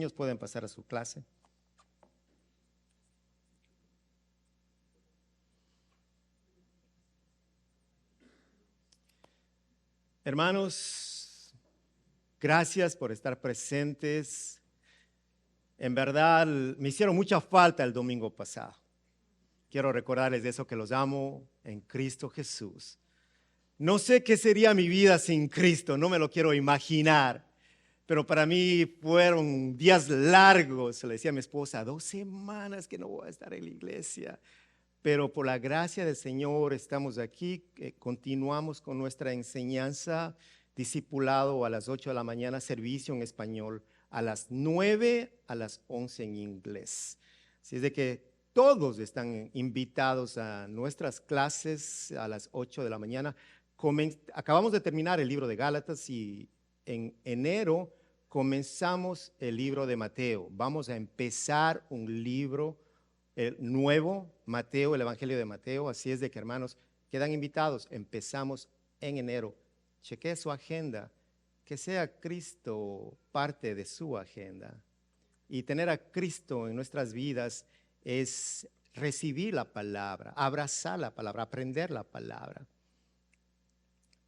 niños pueden pasar a su clase. Hermanos, gracias por estar presentes. En verdad, me hicieron mucha falta el domingo pasado. Quiero recordarles de eso, que los amo en Cristo Jesús. No sé qué sería mi vida sin Cristo, no me lo quiero imaginar. Pero para mí fueron días largos. Le decía a mi esposa, 2 semanas que no voy a estar en la iglesia. Pero por la gracia del Señor estamos aquí, continuamos con nuestra enseñanza, discipulado a las 8 de la mañana, servicio en español, a las 9, a las 11 en inglés. Así es de que todos están invitados a nuestras clases a las 8 de la mañana. Acabamos de terminar el libro de Gálatas y en enero comenzamos el libro de Mateo. Vamos a empezar un libro el nuevo Mateo, el Evangelio de Mateo. Así es de que, hermanos, quedan invitados. Empezamos en enero. Chequee su agenda, que sea Cristo parte de su agenda. Y tener a Cristo en nuestras vidas es recibir la palabra, abrazar la palabra, aprender la palabra.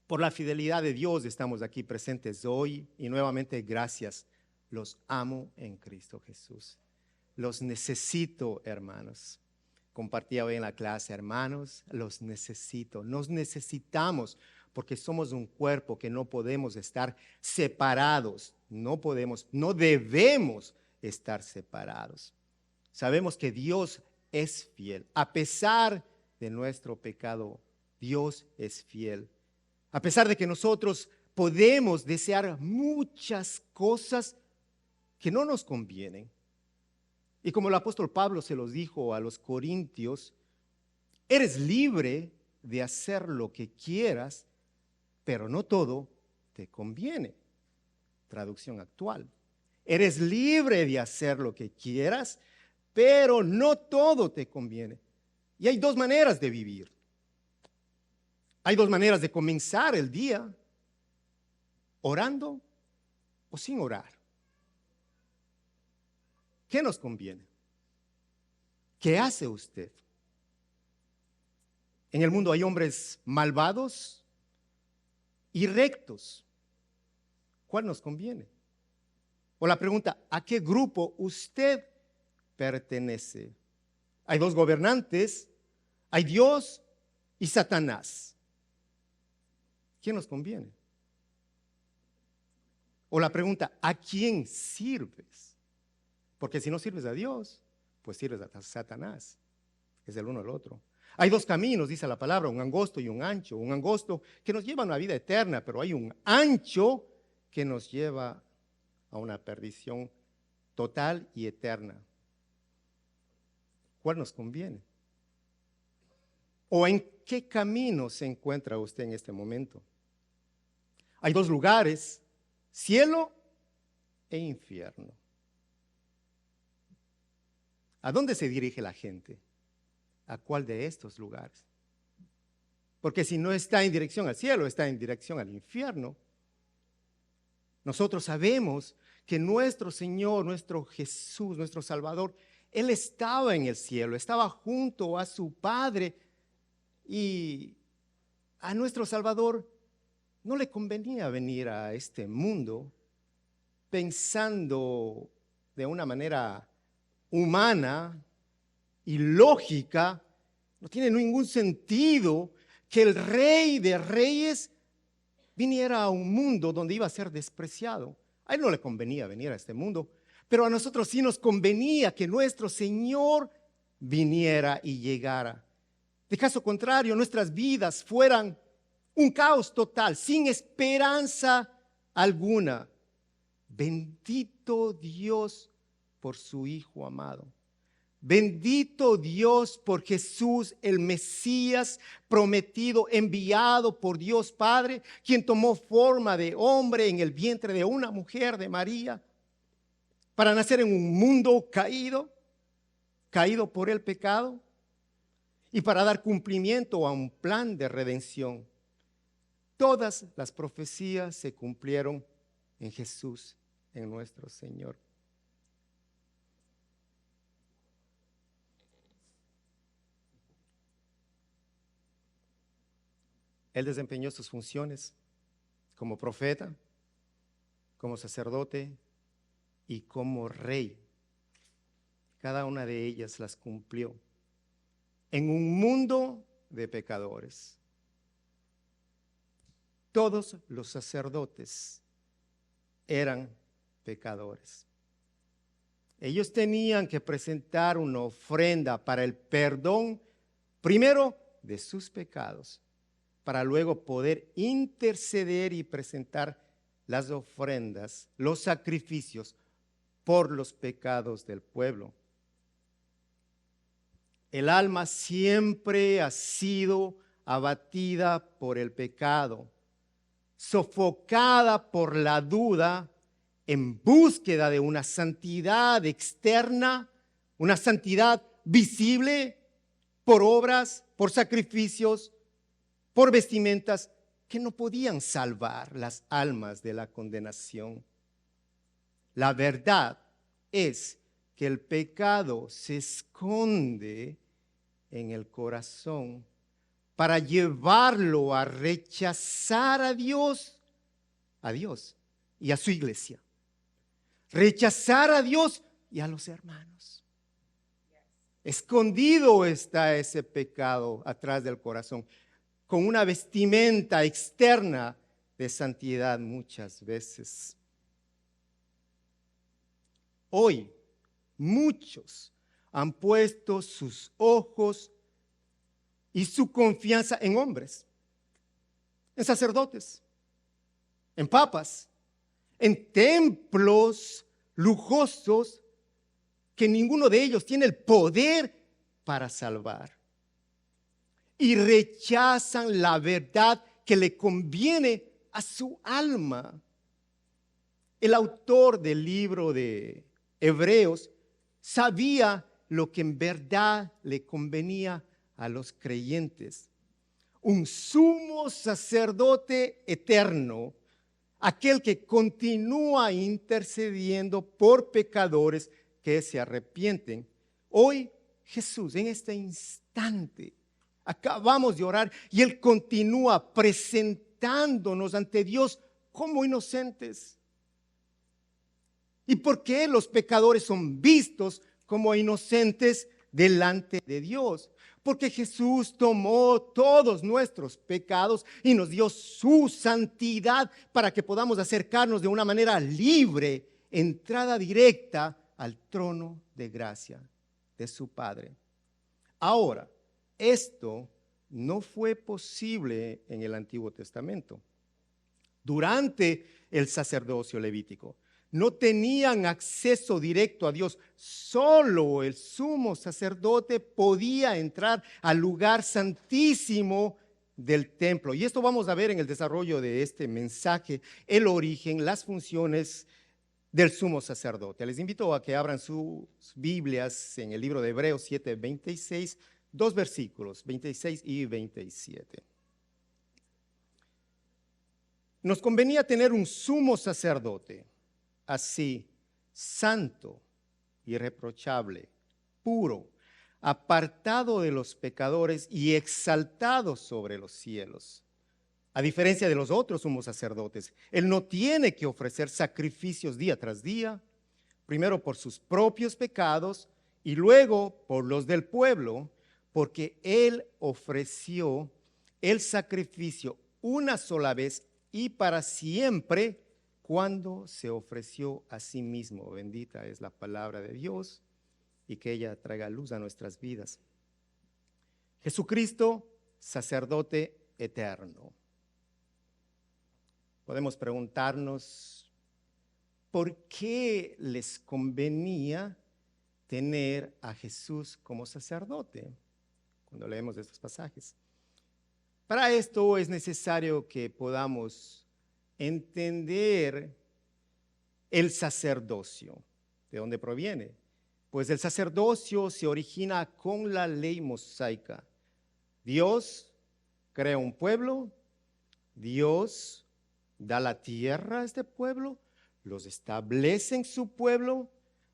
Por la fidelidad de Dios estamos aquí presentes hoy y nuevamente gracias. Los amo en Cristo Jesús. Los necesito, hermanos. Compartía hoy en la clase, hermanos, los necesito. Nos necesitamos porque somos un cuerpo que no podemos estar separados. No podemos, no debemos estar separados. Sabemos que Dios es fiel. A pesar de nuestro pecado, Dios es fiel. A pesar de que nosotros podemos desear muchas cosas que no nos convienen. Y como el apóstol Pablo se los dijo a los corintios, eres libre de hacer lo que quieras, pero no todo te conviene. Traducción actual. Eres libre de hacer lo que quieras, pero no todo te conviene. Y hay 2 maneras de vivir. Hay 2 maneras de comenzar el día, orando o sin orar. ¿Qué nos conviene? ¿Qué hace usted? En el mundo hay hombres malvados y rectos. ¿Cuál nos conviene? O la pregunta, ¿a qué grupo usted pertenece? Hay 2 gobernantes, hay Dios y Satanás. ¿Quién nos conviene? O la pregunta, ¿a quién sirves? Porque si no sirves a Dios, pues sirves a Satanás. Es el uno al otro. Hay 2 caminos, dice la palabra, un angosto y un ancho. Un angosto que nos lleva a una vida eterna, pero hay un ancho que nos lleva a una perdición total y eterna. ¿Cuál nos conviene? ¿O en qué camino se encuentra usted en este momento? Hay 2 lugares, cielo e infierno. ¿A dónde se dirige la gente? ¿A cuál de estos lugares? Porque si no está en dirección al cielo, está en dirección al infierno. Nosotros sabemos que nuestro Señor, nuestro Jesús, nuestro Salvador, Él estaba en el cielo, estaba junto a su Padre, y a nuestro Salvador no le convenía venir a este mundo pensando de una manera humana y lógica. No tiene ningún sentido que el Rey de Reyes viniera a un mundo donde iba a ser despreciado. A él no le convenía venir a este mundo, pero a nosotros sí nos convenía que nuestro Señor viniera y llegara. De caso contrario, nuestras vidas fueran un caos total, sin esperanza alguna. Bendito Dios por su Hijo amado. Bendito Dios por Jesús, el Mesías prometido, enviado por Dios Padre, quien tomó forma de hombre en el vientre de una mujer, de María, para nacer en un mundo caído por el pecado, y para dar cumplimiento a un plan de redención. Todas las profecías se cumplieron en Jesús, en nuestro Señor. Él desempeñó sus funciones como profeta, como sacerdote y como rey. Cada una de ellas las cumplió en un mundo de pecadores. Todos los sacerdotes eran pecadores. Ellos tenían que presentar una ofrenda para el perdón, primero de sus pecados, para luego poder interceder y presentar las ofrendas, los sacrificios por los pecados del pueblo. El alma siempre ha sido abatida por el pecado, sofocada por la duda, en búsqueda de una santidad externa, una santidad visible por obras, por sacrificios, por vestimentas que no podían salvar las almas de la condenación. La verdad es que el pecado se esconde en el corazón para llevarlo a rechazar a Dios y a su iglesia. Rechazar a Dios y a los hermanos. Escondido está ese pecado atrás del corazón, con una vestimenta externa de santidad muchas veces. Hoy, muchos han puesto sus ojos y su confianza en hombres, en sacerdotes, en papas, en templos lujosos que ninguno de ellos tiene el poder para salvar. Y rechazan la verdad que le conviene a su alma. El autor del libro de Hebreos sabía lo que en verdad le convenía a los creyentes. Un sumo sacerdote eterno, aquel que continúa intercediendo por pecadores que se arrepienten. Hoy Jesús, en este instante, acabamos de orar y Él continúa presentándonos ante Dios como inocentes. ¿Y por qué los pecadores son vistos como inocentes delante de Dios? Porque Jesús tomó todos nuestros pecados y nos dio su santidad para que podamos acercarnos de una manera libre, entrada directa al trono de gracia de su Padre. Ahora, esto no fue posible en el Antiguo Testamento. Durante el sacerdocio levítico, no tenían acceso directo a Dios. Solo el sumo sacerdote podía entrar al lugar santísimo del templo. Y esto vamos a ver en el desarrollo de este mensaje, el origen, las funciones del sumo sacerdote. Les invito a que abran sus Biblias en el libro de Hebreos 7:26, dos versículos, 26 y 27. Nos convenía tener un sumo sacerdote así, santo, irreprochable, puro, apartado de los pecadores y exaltado sobre los cielos. A diferencia de los otros sumos sacerdotes, él no tiene que ofrecer sacrificios día tras día, primero por sus propios pecados y luego por los del pueblo, porque él ofreció el sacrificio una sola vez y para siempre cuando se ofreció a sí mismo. Bendita es la palabra de Dios y que ella traiga luz a nuestras vidas. Jesucristo, sacerdote eterno. Podemos preguntarnos, ¿por qué les convenía tener a Jesús como sacerdote? Cuando leemos estos pasajes. Para esto es necesario que podamos entender el sacerdocio, de dónde proviene. Pues el sacerdocio se origina con la ley mosaica. Dios crea un pueblo, Dios da la tierra a este pueblo, los establece en su pueblo,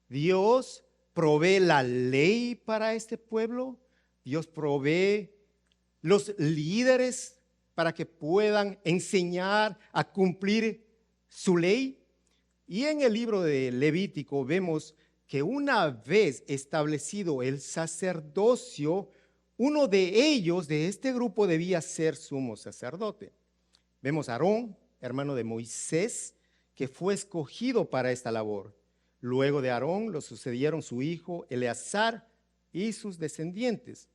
Dios provee la ley para este pueblo, Dios provee los líderes para que puedan enseñar a cumplir su ley. Y en el libro de Levítico vemos que una vez establecido el sacerdocio, uno de ellos, de este grupo, debía ser sumo sacerdote. Vemos a Aarón, hermano de Moisés, que fue escogido para esta labor. Luego de Aarón lo sucedieron su hijo Eleazar y sus descendientes.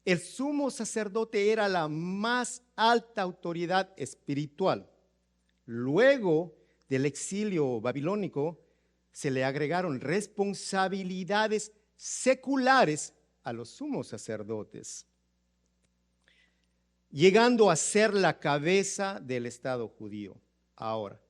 El sumo sacerdote era la más alta autoridad espiritual. Luego del exilio babilónico, se le agregaron responsabilidades seculares a los sumos sacerdotes, llegando a ser la cabeza del Estado judío. Ahora,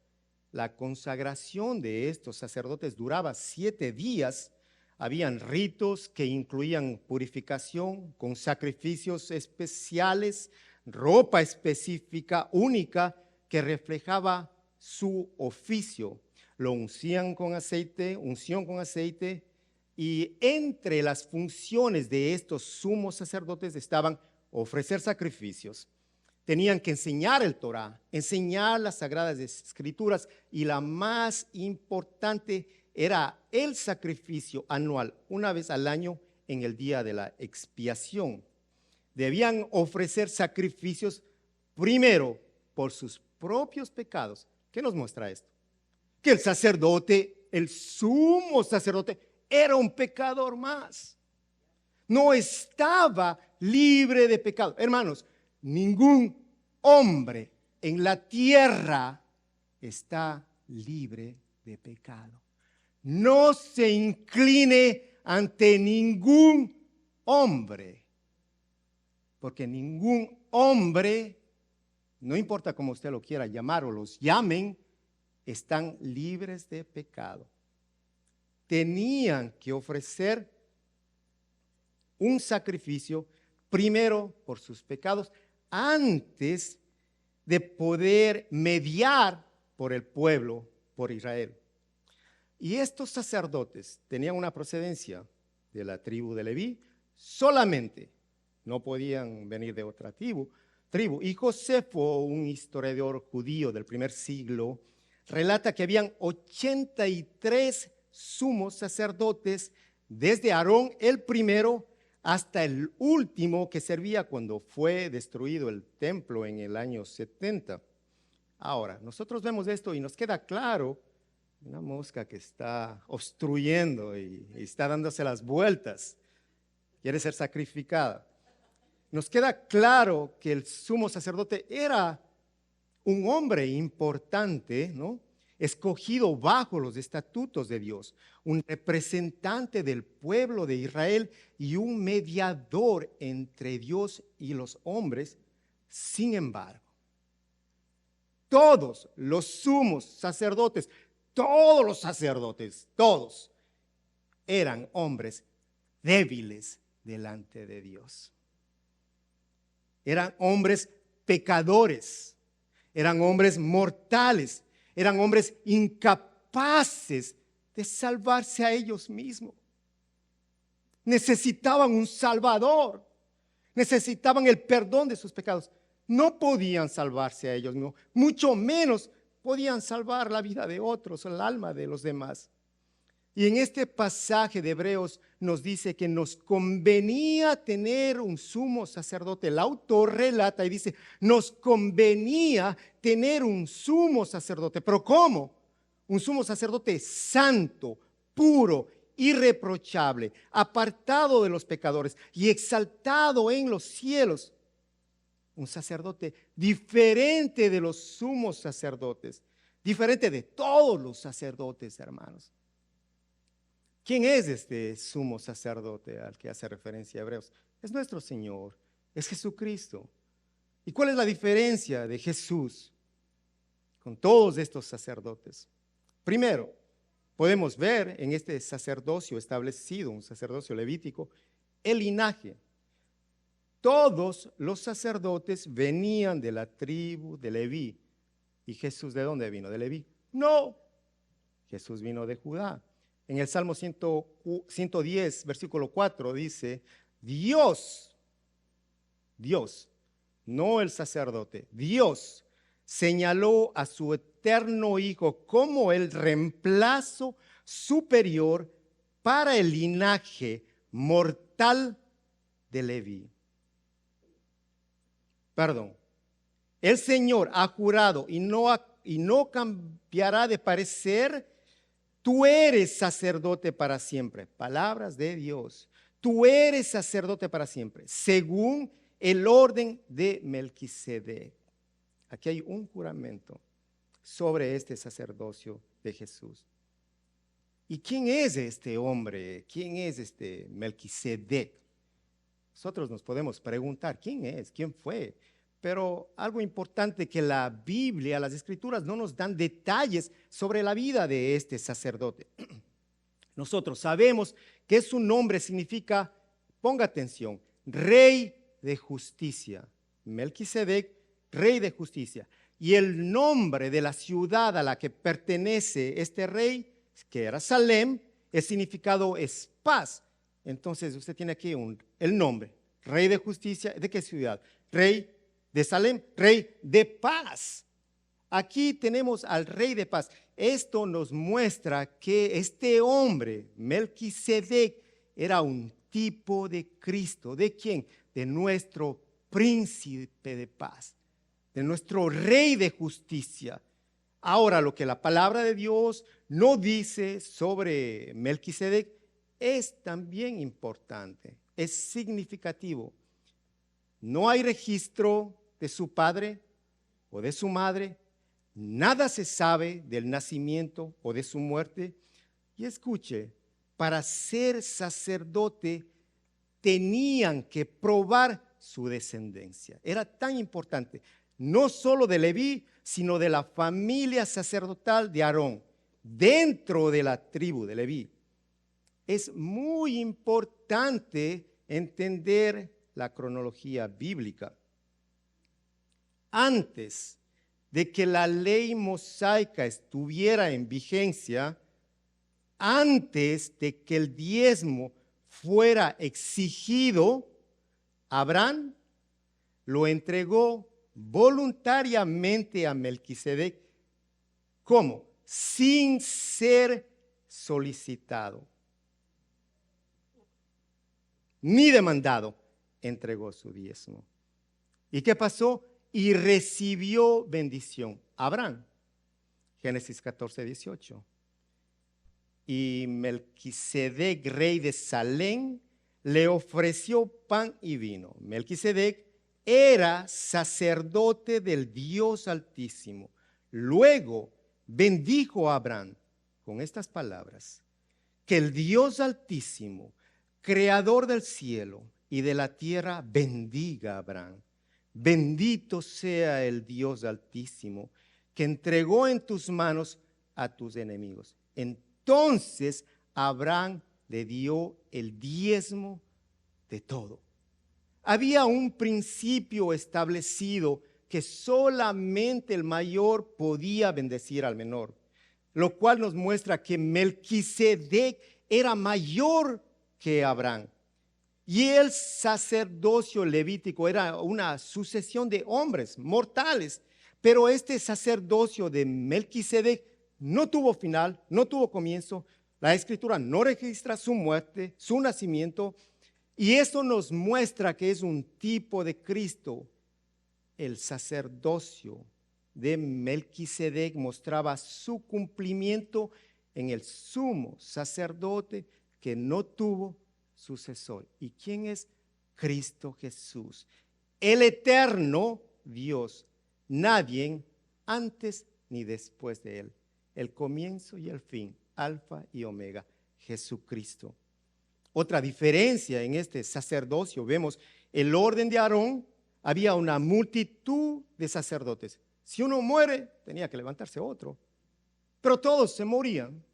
la consagración de estos sacerdotes duraba 7 días. Habían ritos que incluían purificación con sacrificios especiales, ropa específica, única, que reflejaba su oficio. Lo unción con aceite, y entre las funciones de estos sumos sacerdotes estaban ofrecer sacrificios. Tenían que enseñar el Torá, enseñar las Sagradas Escrituras, y la más importante era el sacrificio anual, una vez al año en el día de la expiación. Debían ofrecer sacrificios primero por sus propios pecados. ¿Qué nos muestra esto? Que el sacerdote, el sumo sacerdote, era un pecador más. No estaba libre de pecado. Hermanos, ningún hombre en la tierra está libre de pecado. No se incline ante ningún hombre, porque ningún hombre, no importa cómo usted lo quiera llamar o los llamen, están libres de pecado. Tenían que ofrecer un sacrificio primero por sus pecados antes de poder mediar por el pueblo, por Israel. Y estos sacerdotes tenían una procedencia de la tribu de Leví solamente, no podían venir de otra tribu. Y Josefo, un historiador judío del primer siglo, relata que habían 83 sumos sacerdotes, desde Aarón el primero hasta el último que servía cuando fue destruido el templo en el año 70. Ahora, nosotros vemos esto y nos queda claro, una mosca que está obstruyendo y está dándose las vueltas, quiere ser sacrificada. Nos queda claro que el sumo sacerdote era un hombre importante, ¿no? Escogido bajo los estatutos de Dios, un representante del pueblo de Israel y un mediador entre Dios y los hombres. Sin embargo, todos los sumos sacerdotes, todos eran hombres débiles delante de Dios. Eran hombres pecadores, eran hombres mortales, eran hombres incapaces de salvarse a ellos mismos. Necesitaban un salvador, necesitaban el perdón de sus pecados. No podían salvarse a ellos mismos, mucho menos podían salvar la vida de otros, el alma de los demás. Y en este pasaje de Hebreos nos dice que nos convenía tener un sumo sacerdote. El autor relata y dice, nos convenía tener un sumo sacerdote. ¿Pero cómo? Un sumo sacerdote santo, puro, irreprochable, apartado de los pecadores y exaltado en los cielos. Un sacerdote diferente de los sumos sacerdotes, diferente de todos los sacerdotes, hermanos. ¿Quién es este sumo sacerdote al que hace referencia Hebreos? Es nuestro Señor, es Jesucristo. ¿Y cuál es la diferencia de Jesús con todos estos sacerdotes? Primero, podemos ver en este sacerdocio establecido, un sacerdocio levítico, el linaje. Todos los sacerdotes venían de la tribu de Leví. ¿Y Jesús de dónde vino? ¿De Leví? No, Jesús vino de Judá. En el Salmo 110, versículo 4 dice, Dios no el sacerdote. Dios señaló a su eterno Hijo como el reemplazo superior para el linaje mortal de Leví. Perdón. El Señor ha jurado y no cambiará de parecer. Tú eres sacerdote para siempre. Palabras de Dios. Tú eres sacerdote para siempre, según el orden de Melquisedec. Aquí hay un juramento sobre este sacerdocio de Jesús. ¿Y quién es este hombre? ¿Quién es este Melquisedec? Nosotros nos podemos preguntar, ¿quién es? ¿Quién fue? Pero algo importante que la Biblia, las Escrituras no nos dan detalles sobre la vida de este sacerdote. Nosotros sabemos que su nombre significa, ponga atención, Rey de Justicia. Melquisedec, Rey de Justicia. Y el nombre de la ciudad a la que pertenece este rey, que era Salem, el significado es paz. Entonces usted tiene aquí el nombre, Rey de Justicia. ¿De qué ciudad? Rey de Salem, Rey de Paz. Aquí tenemos al Rey de Paz. Esto nos muestra que este hombre, Melquisedec, era un tipo de Cristo. ¿De quién? De nuestro príncipe de paz, de nuestro Rey de justicia. Ahora, lo que la palabra de Dios no dice sobre Melquisedec es también importante, es significativo. No hay registro de su padre o de su madre. Nada se sabe del nacimiento o de su muerte. Y escuche, para ser sacerdote tenían que probar su descendencia. Era tan importante, no solo de Leví, sino de la familia sacerdotal de Aarón, dentro de la tribu de Leví. Es muy importante entender la cronología bíblica. Antes de que la ley mosaica estuviera en vigencia, antes de que el diezmo fuera exigido, Abraham lo entregó voluntariamente a Melquisedec. ¿Cómo? Sin ser solicitado ni demandado, entregó su diezmo. ¿Y qué pasó? Y recibió bendición. Abraham, Génesis 14, 18. Y Melquisedec, rey de Salem, le ofreció pan y vino. Melquisedec era sacerdote del Dios Altísimo. Luego bendijo a Abraham con estas palabras: que el Dios Altísimo, creador del cielo y de la tierra, bendiga a Abraham. Bendito sea el Dios Altísimo, que entregó en tus manos a tus enemigos. Entonces Abraham le dio el diezmo de todo. Había un principio establecido que solamente el mayor podía bendecir al menor, lo cual nos muestra que Melquisedec era mayor que Abraham. Y el sacerdocio levítico era una sucesión de hombres mortales, pero este sacerdocio de Melquisedec no tuvo final, no tuvo comienzo. La Escritura no registra su muerte, su nacimiento, y esto nos muestra que es un tipo de Cristo. El sacerdocio de Melquisedec mostraba su cumplimiento en el sumo sacerdote que no tuvo sucesor. ¿Y quién es? Cristo Jesús, el eterno Dios, nadie antes ni después de él, el comienzo y el fin, alfa y omega, Jesucristo. Otra diferencia en este sacerdocio, vemos el orden de Aarón. Había una multitud de sacerdotes. Si uno muere, tenía que levantarse otro, pero todos se morían.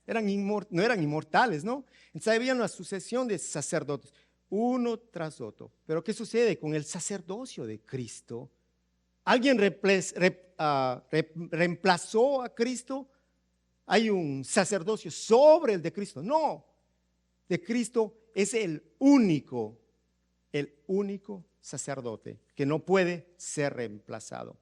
No eran inmortales, ¿no? Entonces había una sucesión de sacerdotes, uno tras otro. Pero ¿qué sucede con el sacerdocio de Cristo? ¿Alguien reemplazó a Cristo? ¿Hay un sacerdocio sobre el de Cristo? No, de Cristo es el único sacerdote que no puede ser reemplazado.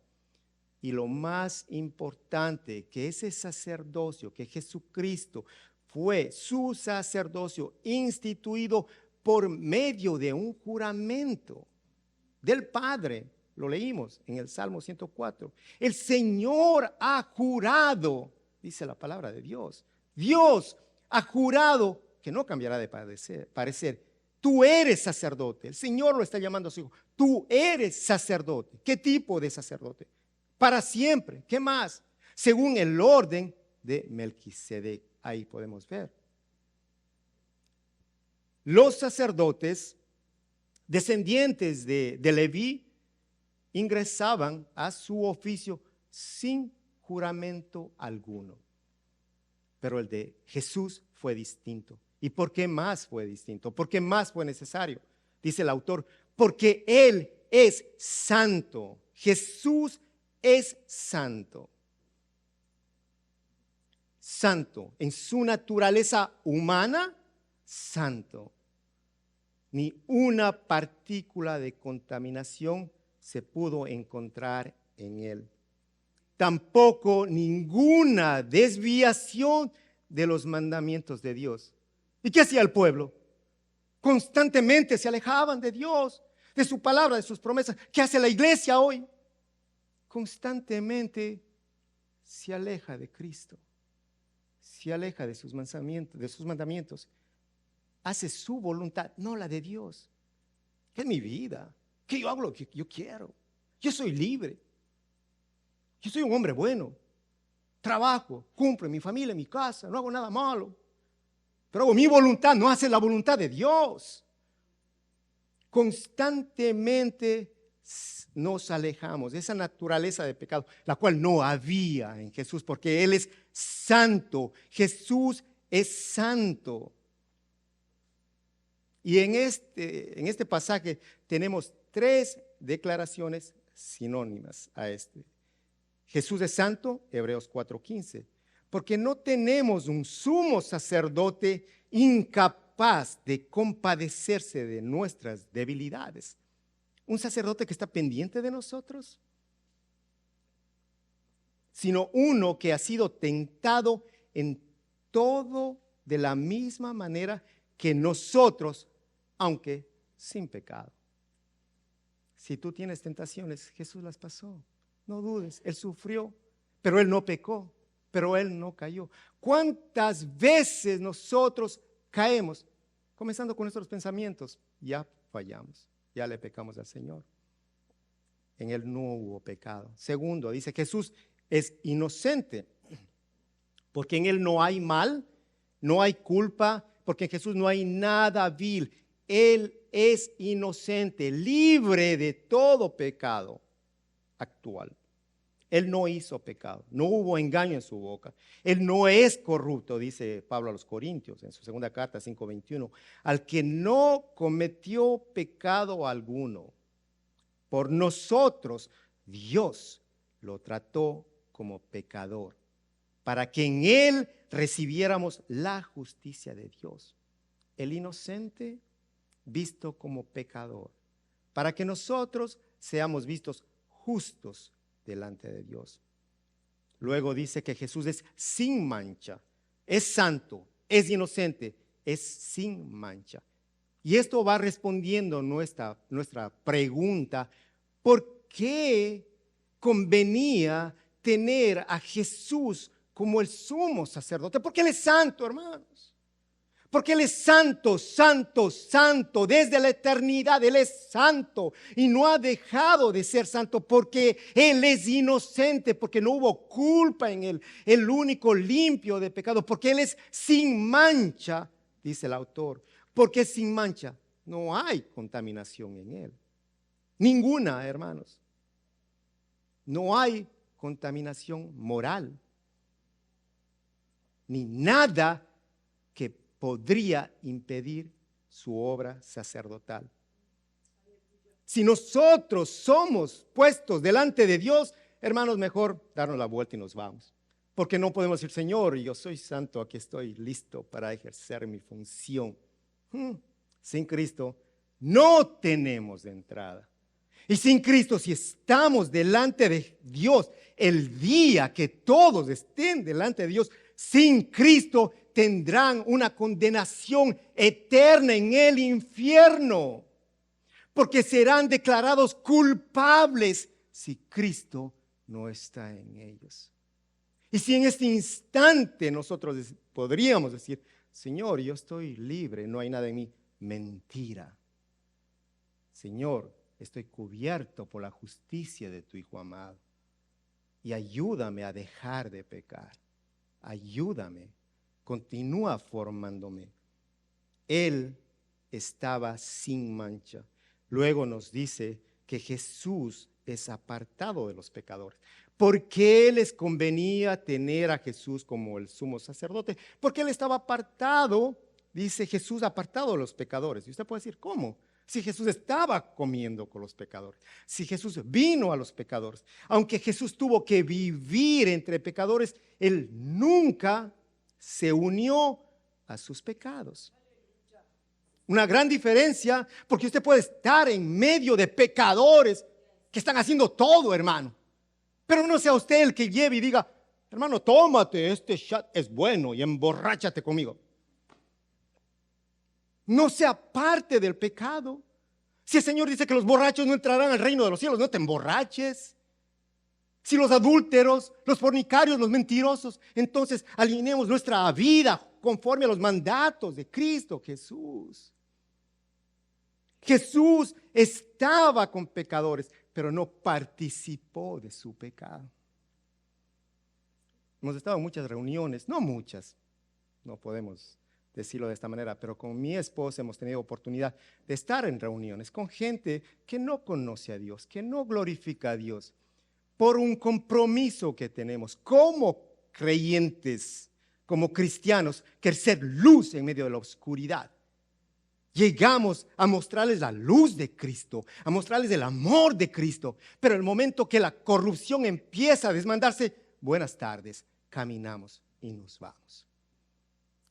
Y lo más importante, que ese sacerdocio, que Jesucristo fue su sacerdocio instituido por medio de un juramento del Padre. Lo leímos en el Salmo 104. El Señor ha jurado, dice la palabra de Dios. Dios ha jurado que no cambiará de parecer. Tú eres sacerdote. El Señor lo está llamando a su hijo. Tú eres sacerdote. ¿Qué tipo de sacerdote? Para siempre. ¿Qué más? Según el orden de Melquisedec. Ahí podemos ver. Los sacerdotes descendientes de Leví ingresaban a su oficio sin juramento alguno. Pero el de Jesús fue distinto. ¿Y por qué más fue distinto? ¿Por qué más fue necesario? Dice el autor, porque Él es santo. Jesús es santo. Santo en su naturaleza humana, santo. Ni una partícula de contaminación se pudo encontrar en él. Tampoco ninguna desviación de los mandamientos de Dios. ¿Y qué hacía el pueblo? Constantemente se alejaban de Dios, de su palabra, de sus promesas. ¿Qué hace la iglesia hoy? Constantemente se aleja de Cristo, se aleja de sus mandamientos, hace su voluntad, no la de Dios. Es mi vida, que yo hago lo que yo quiero, yo soy libre, yo soy un hombre bueno, trabajo, cumplo en mi familia, en mi casa, no hago nada malo, pero hago mi voluntad, no hace la voluntad de Dios. Constantemente nos alejamos de esa naturaleza de pecado, la cual no había en Jesús, porque Él es santo. Jesús es santo. Y en este pasaje tenemos 3 declaraciones sinónimas a este. Jesús es santo, Hebreos 4:15, porque no tenemos un sumo sacerdote incapaz de compadecerse de nuestras debilidades. Un sacerdote que está pendiente de nosotros, sino uno que ha sido tentado en todo de la misma manera que nosotros, aunque sin pecado. Si tú tienes tentaciones, Jesús las pasó. No dudes, Él sufrió, pero Él no pecó, pero Él no cayó. ¿Cuántas veces nosotros caemos? Comenzando con nuestros pensamientos, ya fallamos. Ya le pecamos al Señor. En Él no hubo pecado. Segundo, dice Jesús es inocente, porque en Él no hay mal, no hay culpa, porque en Jesús no hay nada vil. Él es inocente, libre de todo pecado actual. Él no hizo pecado, no hubo engaño en su boca. Él no es corrupto, dice Pablo a los Corintios en su segunda carta 5:21. Al que no cometió pecado alguno, por nosotros Dios lo trató como pecador, para que en Él recibiéramos la justicia de Dios. El inocente visto como pecador, para que nosotros seamos vistos justos delante de Dios. Luego dice que Jesús es sin mancha, es santo, es inocente, es sin mancha. Y esto va respondiendo nuestra pregunta: ¿por qué convenía tener a Jesús como el sumo sacerdote? Porque Él es santo, hermanos. Porque Él es santo, santo, santo. Desde la eternidad Él es santo y no ha dejado de ser santo, porque Él es inocente, porque no hubo culpa en Él, el único limpio de pecado, porque Él es sin mancha, dice el autor. Porque sin mancha no hay contaminación en Él. Ninguna, hermanos. No hay contaminación moral, ni nada que podría impedir su obra sacerdotal. Si nosotros somos puestos delante de Dios, hermanos, mejor darnos la vuelta y nos vamos. Porque no podemos decir: Señor, yo soy santo, aquí estoy listo para ejercer mi función. Sin Cristo no tenemos entrada. Y sin Cristo, si estamos delante de Dios, el día que todos estén delante de Dios, sin Cristo tendrán una condenación eterna en el infierno, porque serán declarados culpables si Cristo no está en ellos. Y si en este instante nosotros podríamos decir, Señor, yo estoy libre, no hay nada en mí, mentira. Señor, estoy cubierto por la justicia de tu Hijo amado. Y ayúdame a dejar de pecar. Ayúdame. Continúa formándome. Él estaba sin mancha. Luego nos dice que Jesús es apartado de los pecadores. ¿Por qué les convenía tener a Jesús como el sumo sacerdote? Porque Él estaba apartado, dice Jesús, apartado de los pecadores. Y usted puede decir, ¿cómo? Si Jesús estaba comiendo con los pecadores, si Jesús vino a los pecadores, aunque Jesús tuvo que vivir entre pecadores, Él nunca se unió a sus pecados. Una gran diferencia, porque usted puede estar en medio de pecadores que están haciendo todo, hermano. Pero no sea usted el que lleve y diga, hermano, tómate este shot, es bueno, y emborráchate conmigo. No sea parte del pecado. Si el Señor dice que los borrachos no entrarán al reino de los cielos, no te emborraches. Si los adúlteros, los fornicarios, los mentirosos, entonces alineemos nuestra vida conforme a los mandatos de Cristo Jesús. Jesús estaba con pecadores, pero no participó de su pecado. Hemos estado en muchas reuniones, no muchas, no podemos decirlo de esta manera, pero con mi esposa hemos tenido oportunidad de estar en reuniones con gente que no conoce a Dios, que no glorifica a Dios, por un compromiso que tenemos como creyentes, como cristianos, que ser luz en medio de la oscuridad. Llegamos a mostrarles la luz de Cristo, a mostrarles el amor de Cristo, pero el momento que la corrupción empieza a desmandarse, buenas tardes, caminamos y nos vamos.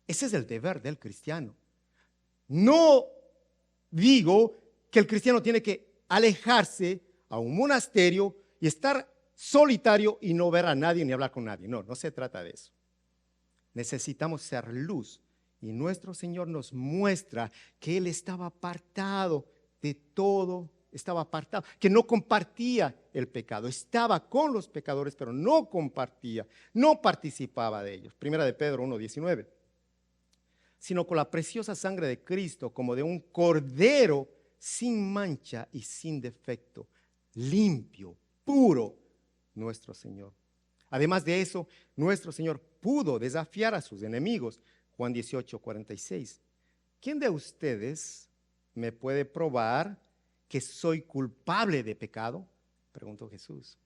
Ese es el deber del cristiano. No digo que el cristiano tiene que alejarse a un monasterio y estar solitario y no ver a nadie ni hablar con nadie. No, no se trata de eso. Necesitamos ser luz y nuestro Señor nos muestra que Él estaba apartado de todo, estaba apartado, que no compartía el pecado, estaba con los pecadores, pero no compartía, no participaba de ellos. Primera de Pedro 1:19. Sino con la preciosa sangre de Cristo, como de un cordero sin mancha y sin defecto, limpio, puro, nuestro Señor. Además de eso, nuestro Señor pudo desafiar a sus enemigos. Juan 18:46. ¿Quién de ustedes me puede probar que soy culpable de pecado? Preguntó Jesús.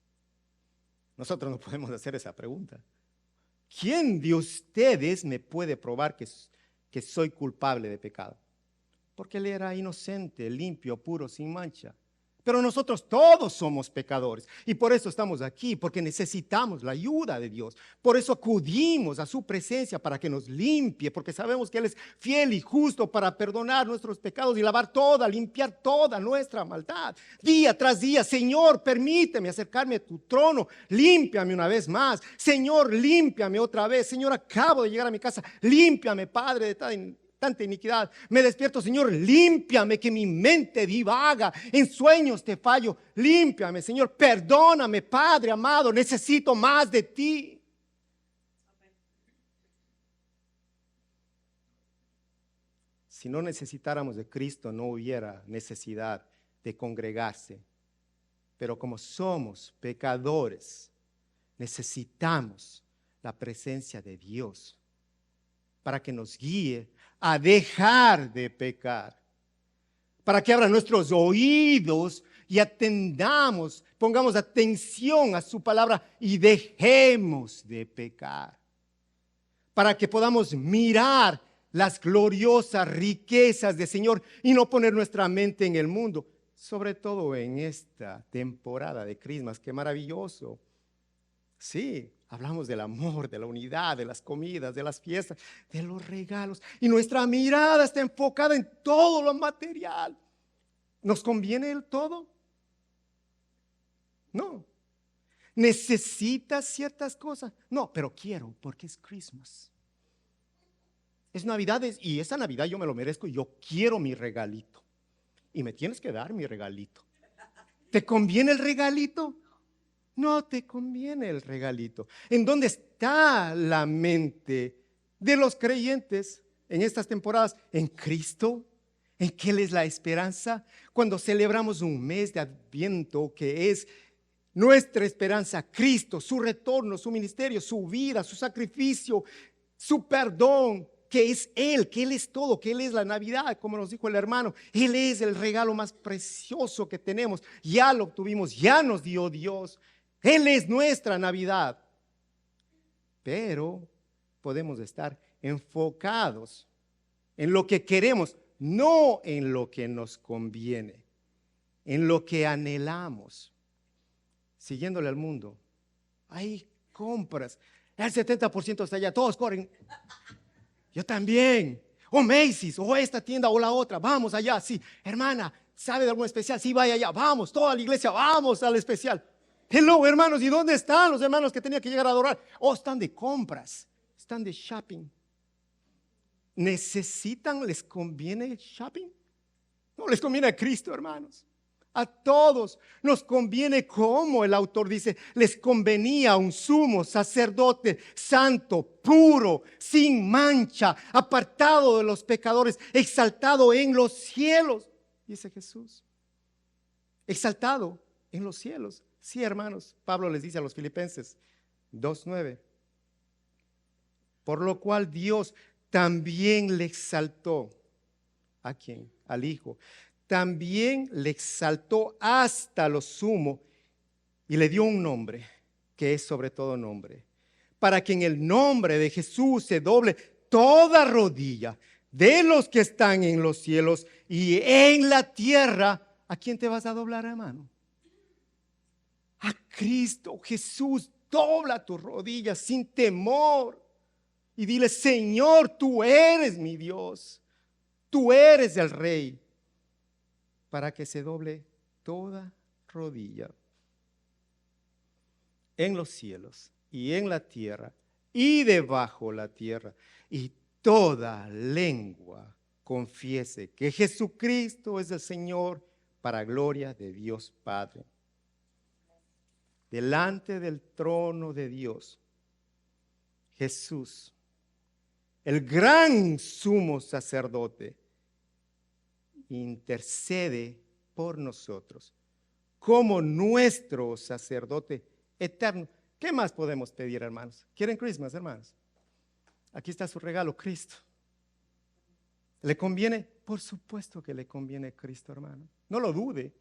Nosotros no podemos hacer esa pregunta. ¿Quién de ustedes me puede probar que soy culpable de pecado? Porque Él era inocente, limpio, puro, sin mancha. Pero nosotros todos somos pecadores y por eso estamos aquí, porque necesitamos la ayuda de Dios. Por eso acudimos a su presencia para que nos limpie, porque sabemos que Él es fiel y justo para perdonar nuestros pecados y lavar toda, limpiar toda nuestra maldad. Día tras día, Señor, permíteme acercarme a tu trono, límpiame una vez más. Señor, límpiame otra vez. Señor, acabo de llegar a mi casa, límpiame, Padre, de tanta iniquidad. Me despierto, Señor, límpiame, que mi mente divaga, en sueños te fallo, límpiame, Señor, perdóname, Padre amado, necesito más de ti. Si no necesitáramos de Cristo, no hubiera necesidad de congregarse, pero como somos pecadores, necesitamos la presencia de Dios para que nos guíe a dejar de pecar, para que abra nuestros oídos y atendamos, pongamos atención a su palabra y dejemos de pecar, para que podamos mirar las gloriosas riquezas del Señor y no poner nuestra mente en el mundo, sobre todo en esta temporada de Christmas. Qué maravilloso. Sí, hablamos del amor, de la unidad, de las comidas, de las fiestas, de los regalos. Y nuestra mirada está enfocada en todo lo material. ¿Nos conviene el todo? No. ¿Necesitas ciertas cosas? No, pero quiero porque es Christmas. Es Navidad y esa Navidad yo me lo merezco y yo quiero mi regalito. Y me tienes que dar mi regalito. ¿Te conviene el regalito? No te conviene el regalito. ¿En dónde está la mente de los creyentes en estas temporadas? En Cristo. ¿En qué es la esperanza? Cuando celebramos un mes de Adviento que es nuestra esperanza, Cristo, su retorno, su ministerio, su vida, su sacrificio, su perdón, que es Él, que Él es todo, que Él es la Navidad, como nos dijo el hermano. Él es el regalo más precioso que tenemos. Ya lo obtuvimos, ya nos dio Dios. Él es nuestra Navidad. Pero podemos estar enfocados en lo que queremos, no en lo que nos conviene, en lo que anhelamos. Siguiéndole al mundo, hay compras, el 70% está allá, todos corren. Yo también, o Macy's, o esta tienda o la otra, vamos allá, sí, hermana, ¿sabe de algo especial? Sí, vaya allá, vamos, toda la iglesia, vamos al especial. Hello, hermanos, ¿y dónde están los hermanos que tenían que llegar a adorar? Oh, están de compras, están de shopping. ¿Necesitan, les conviene el shopping? No, les conviene a Cristo, hermanos. A todos nos conviene, como el autor dice, les convenía un sumo sacerdote santo, puro, sin mancha, apartado de los pecadores, exaltado en los cielos, dice Jesús. Exaltado en los cielos. Sí, hermanos, Pablo les dice a los Filipenses 2:9. Por lo cual Dios también le exaltó. ¿A quién? Al Hijo. También le exaltó hasta lo sumo y le dio un nombre que es sobre todo nombre, para que en el nombre de Jesús se doble toda rodilla de los que están en los cielos y en la tierra. ¿A quién te vas a doblar, hermano? A Cristo Jesús. Dobla tus rodillas sin temor y dile: Señor, tú eres mi Dios, tú eres el Rey, para que se doble toda rodilla en los cielos y en la tierra y debajo la tierra, y toda lengua confiese que Jesucristo es el Señor, para gloria de Dios Padre. Delante del trono de Dios, Jesús, el gran sumo sacerdote, intercede por nosotros como nuestro sacerdote eterno. ¿Qué más podemos pedir, hermanos? ¿Quieren Christmas, hermanos? Aquí está su regalo, Cristo. ¿Le conviene? Por supuesto que le conviene Cristo, hermano. No lo dude.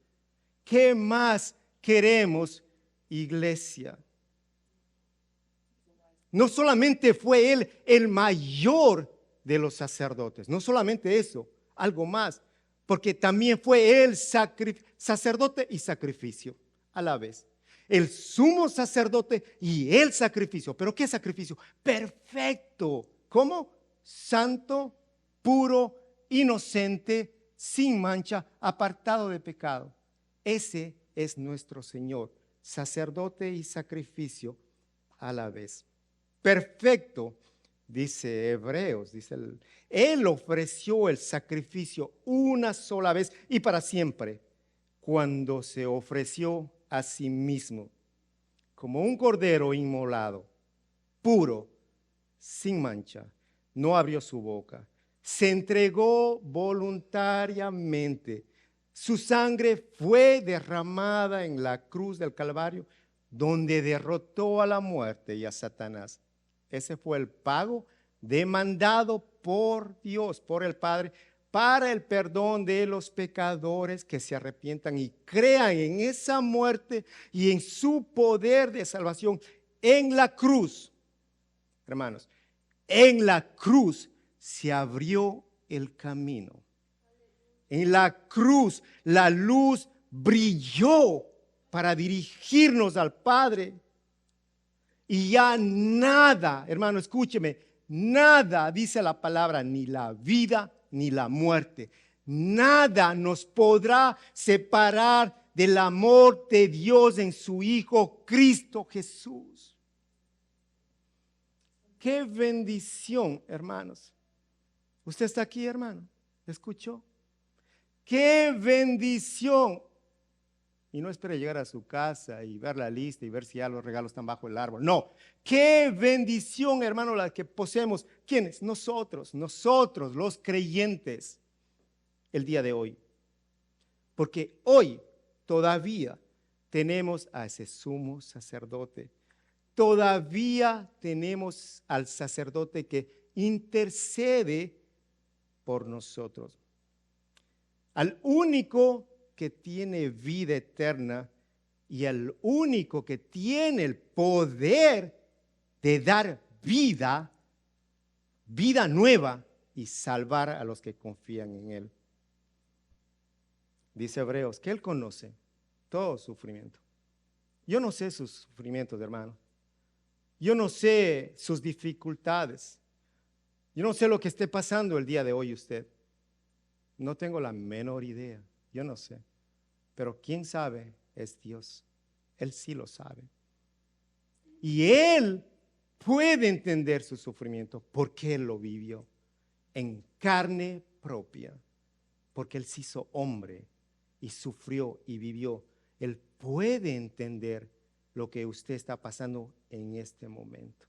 ¿Qué más queremos, iglesia? No solamente fue Él el mayor de los sacerdotes, no solamente eso, algo más. Porque también fue Él sacerdote y sacrificio a la vez. El sumo sacerdote y el sacrificio. ¿Pero qué sacrificio? Perfecto. ¿Cómo? Santo, puro, inocente, sin mancha, apartado de pecado. Ese es nuestro Señor, sacerdote y sacrificio a la vez. Perfecto. Dice Hebreos, Él ofreció el sacrificio una sola vez y para siempre, cuando se ofreció a sí mismo como un cordero inmolado, puro, sin mancha. No abrió su boca, se entregó voluntariamente. Su sangre fue derramada en la cruz del Calvario, donde derrotó a la muerte y a Satanás. Ese fue el pago demandado por Dios, por el Padre, para el perdón de los pecadores que se arrepientan y crean en esa muerte y en su poder de salvación en la cruz. Hermanos, en la cruz se abrió el camino. En la cruz la luz brilló para dirigirnos al Padre. Y ya nada, hermano, escúcheme, nada, dice la palabra, ni la vida ni la muerte, nada nos podrá separar del amor de Dios en su Hijo Cristo Jesús. Qué bendición, hermanos. ¿Usted está aquí, hermano? ¿Escuchó? Qué bendición. Y no espere llegar a su casa y ver la lista y ver si ya los regalos están bajo el árbol. No, qué bendición, hermano, la que poseemos. ¿Quiénes? Nosotros los creyentes, el día de hoy. Porque hoy todavía tenemos a ese sumo sacerdote. Todavía tenemos al sacerdote que intercede por nosotros. Al único que tiene vida eterna y al único que tiene el poder de dar vida nueva y salvar a los que confían en Él. Dice Hebreos que Él conoce todo sufrimiento. Yo no sé sus sufrimientos, hermano. Yo no sé sus dificultades. Yo no sé lo que esté pasando el día de hoy usted. No tengo la menor idea. Yo no sé. Pero quien sabe es Dios. Él sí lo sabe. Y Él puede entender su sufrimiento porque Él lo vivió en carne propia. Porque Él se hizo hombre y sufrió y vivió. Él puede entender lo que usted está pasando en este momento.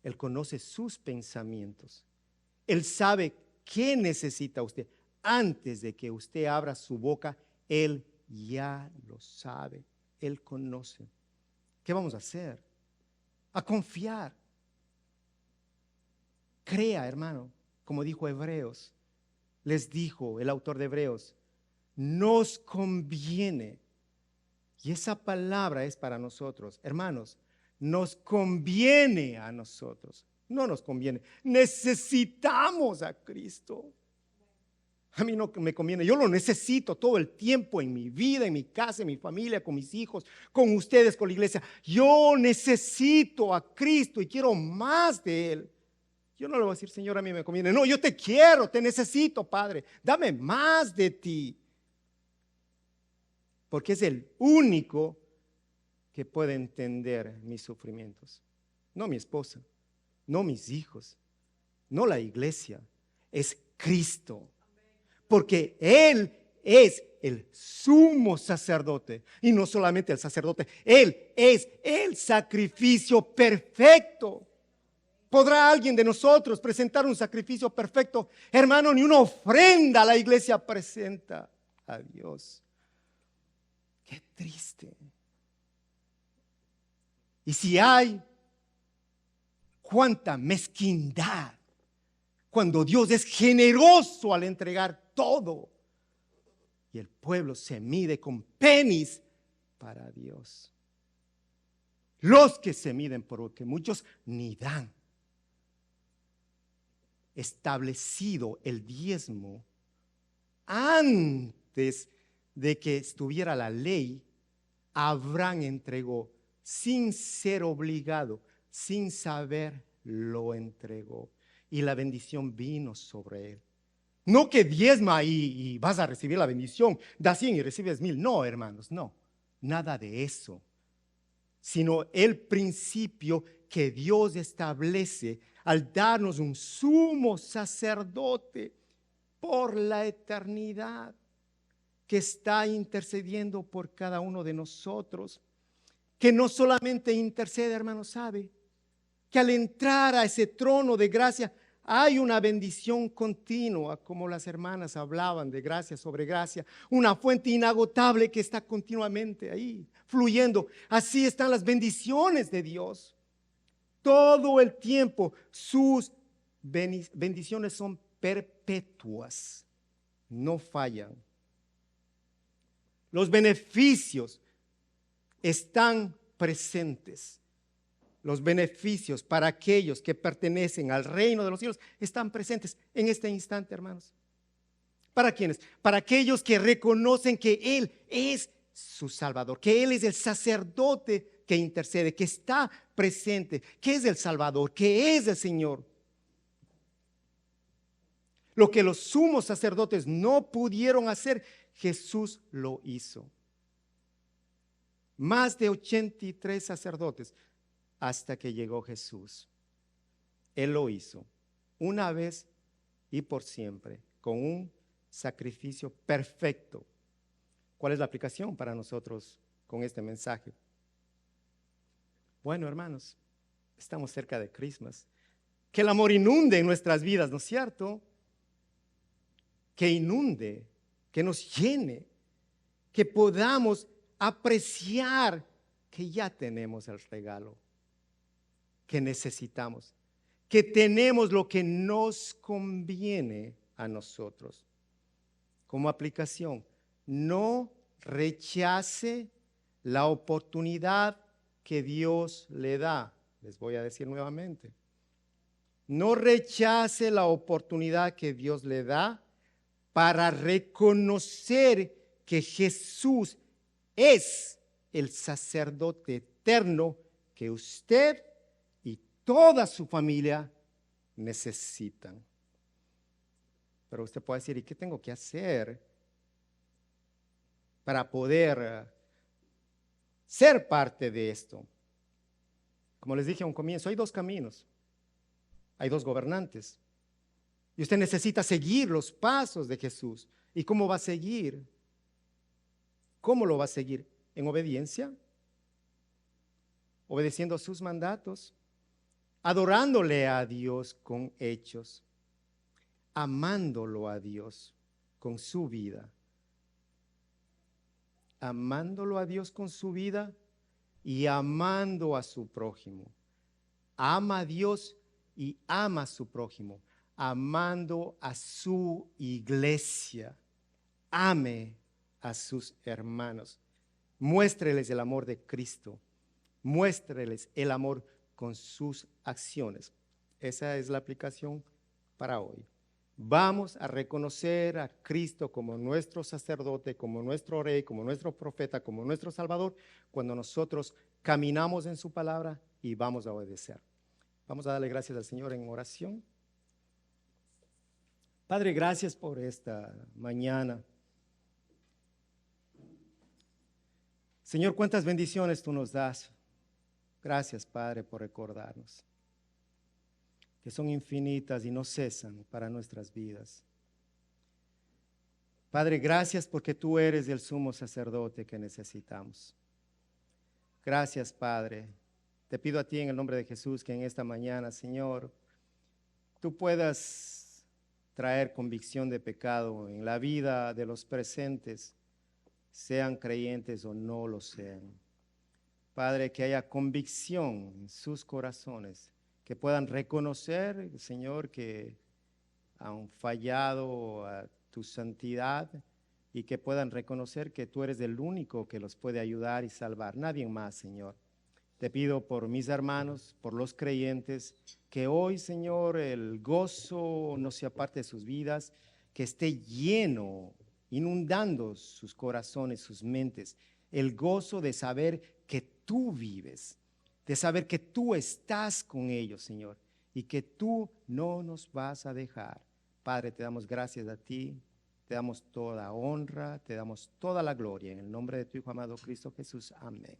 Él conoce sus pensamientos. Él sabe qué necesita usted. Antes de que usted abra su boca, Él ya lo sabe. Él conoce. ¿Qué vamos a hacer? A confiar. Crea, hermano, como dijo Hebreos. Les dijo el autor de Hebreos, nos conviene. Y esa palabra es para nosotros, hermanos, nos conviene a nosotros, no nos conviene, necesitamos a Cristo. A mí no me conviene, yo lo necesito todo el tiempo en mi vida, en mi casa, en mi familia, con mis hijos, con ustedes, con la iglesia. Yo necesito a Cristo y quiero más de Él. Yo no le voy a decir, Señor, a mí me conviene. No, yo te quiero, te necesito, Padre. Dame más de ti. Porque es el único que puede entender mis sufrimientos. No mi esposa, no mis hijos, no la iglesia, es Cristo. Porque Él es el sumo sacerdote. Y no solamente el sacerdote, Él es el sacrificio perfecto. ¿Podrá alguien de nosotros presentar un sacrificio perfecto? Hermano, ni una ofrenda la iglesia presenta a Dios. Qué triste. Y si hay, cuánta mezquindad cuando Dios es generoso al entregar todo. Y el pueblo se mide con penis para Dios. Los que se miden porque muchos ni dan. Establecido el diezmo antes de que estuviera la ley, Abraham entregó sin ser obligado, sin saber, lo entregó. Y la bendición vino sobre él. No que diezma y vas a recibir la bendición, da 100 y recibes 1000. No, hermanos, no. Nada de eso. Sino el principio que Dios establece al darnos un sumo sacerdote por la eternidad, que está intercediendo por cada uno de nosotros, que no solamente intercede, hermano, sabe que al entrar a ese trono de gracia hay una bendición continua, como las hermanas hablaban de gracia sobre gracia, una fuente inagotable que está continuamente ahí fluyendo. Así están las bendiciones de Dios. Todo el tiempo sus bendiciones son perpetuas, no fallan. Los beneficios están presentes. Los beneficios para aquellos que pertenecen al reino de los cielos están presentes en este instante, hermanos. ¿Para quiénes? Para aquellos que reconocen que Él es su Salvador, que Él es el sacerdote que intercede, que está presente, que es el Salvador, que es el Señor. Lo que los sumos sacerdotes no pudieron hacer, Jesús lo hizo. Más de 83 sacerdotes hasta que llegó Jesús. Él lo hizo una vez y por siempre, con un sacrificio perfecto. ¿Cuál es la aplicación para nosotros con este mensaje? Bueno, hermanos, estamos cerca de Christmas. Que el amor inunde en nuestras vidas, ¿no es cierto? Que inunde, que nos llene, que podamos apreciar que ya tenemos el regalo que necesitamos, que tenemos lo que nos conviene a nosotros. Como aplicación, no rechace la oportunidad que Dios le da. Les voy a decir nuevamente. No rechace la oportunidad que Dios le da para reconocer que Jesús es el sacerdote eterno que usted y toda su familia necesitan. Pero usted puede decir, ¿y qué tengo que hacer para poder ser parte de esto? Como les dije a un comienzo, hay dos caminos, hay dos gobernantes. Y usted necesita seguir los pasos de Jesús. ¿Y cómo va a seguir? ¿Cómo lo va a seguir? ¿En obediencia? Obedeciendo sus mandatos, adorándole a Dios con hechos, amándolo a Dios con su vida, amándolo a Dios con su vida y amando a su prójimo. Ama a Dios y ama a su prójimo, amando a su iglesia. Ame a sus hermanos. Muéstreles el amor de Cristo. Muéstreles el amor con sus acciones. Esa es la aplicación para hoy. Vamos a reconocer a Cristo como nuestro sacerdote, como nuestro rey, como nuestro profeta, como nuestro salvador, cuando nosotros caminamos en su palabra y vamos a obedecer. Vamos a darle gracias al Señor en oración. Padre, gracias por esta mañana. Señor, cuántas bendiciones tú nos das. Gracias, Padre, por recordarnos que son infinitas y no cesan para nuestras vidas. Padre, gracias porque tú eres el sumo sacerdote que necesitamos. Gracias, Padre. Te pido a ti en el nombre de Jesús que en esta mañana, Señor, tú puedas traer convicción de pecado en la vida de los presentes, sean creyentes o no lo sean. Padre, que haya convicción en sus corazones, que puedan reconocer, Señor, que han fallado a tu santidad y que puedan reconocer que tú eres el único que los puede ayudar y salvar, nadie más, Señor. Te pido por mis hermanos, por los creyentes, que hoy, Señor, el gozo no sea parte de sus vidas, que esté lleno, inundando sus corazones, sus mentes, el gozo de saber que tú vives, de saber que tú estás con ellos, Señor, y que tú no nos vas a dejar. Padre, te damos gracias a ti, te damos toda honra, te damos toda la gloria, en el nombre de tu Hijo amado Cristo Jesús. Amén.